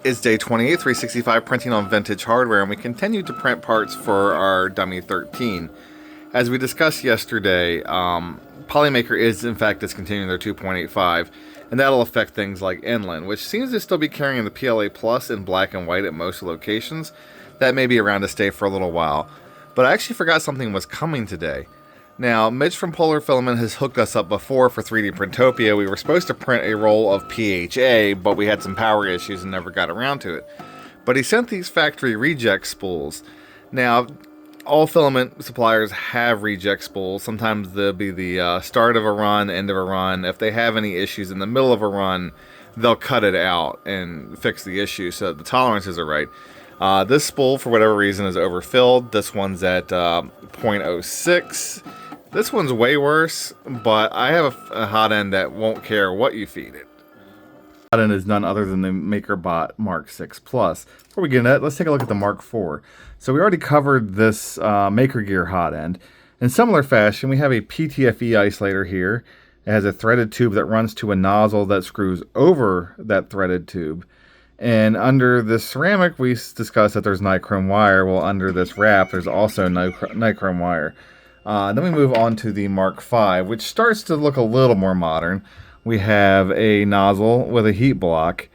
It's day 28, 365 printing on vintage hardware, and we continue to print parts for our dummy 13. As we discussed yesterday, Polymaker is in fact discontinuing their 2.85, and that'll affect things like Inland, which seems to still be carrying the PLA Plus in black and white at most locations. That may be around to stay for a little while. But I actually forgot something was coming today. Now, Mitch from Polar Filament has hooked us up before for 3D Printopia. We were supposed to print a roll of PHA, but we had some power issues and never got around to it. But he sent these factory reject spools. Now, all filament suppliers have reject spools. Sometimes they'll be the start of a run, end of a run. If they have any issues in the middle of a run, they'll cut it out and fix the issue so that the tolerances are right. This spool, for whatever reason, is overfilled. This one's at 0.06. This one's way worse, but I have a hot end that won't care what you feed it. Hot end is none other than the MakerBot Mark 6 Plus. Before we get into that, let's take a look at the Mark 4. So we already covered this Maker Gear hot end. In similar fashion, we have a PTFE isolator here. It has a threaded tube that runs to a nozzle that screws over that threaded tube. And under this ceramic, we discussed that there's nichrome wire. Well, under this wrap, there's also nichrome wire. Then we move on to the Mark V, which starts to look a little more modern. We have a nozzle with a heat block,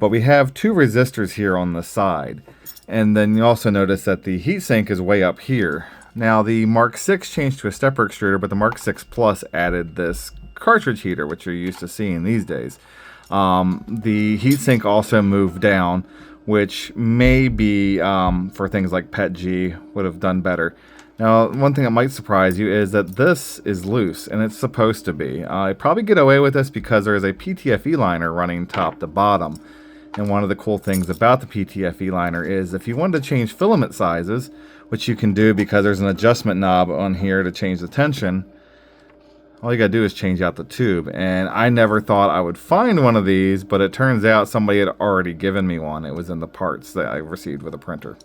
but we have two resistors here on the side. And then you also notice that the heatsink is way up here. Now, the Mark VI changed to a stepper extruder, but the Mark VI Plus added this cartridge heater, which you're used to seeing these days. The heatsink also moved down, which may be for things like PETG would have done better. Now, one thing that might surprise you is that this is loose, and it's supposed to be. I probably get away with this because there is a PTFE liner running top to bottom. And one of the cool things about the PTFE liner is if you wanted to change filament sizes, which you can do because there's an adjustment knob on here to change the tension, all you gotta do is change out the tube. And I never thought I would find one of these, but it turns out somebody had already given me one. It was in the parts that I received with a printer.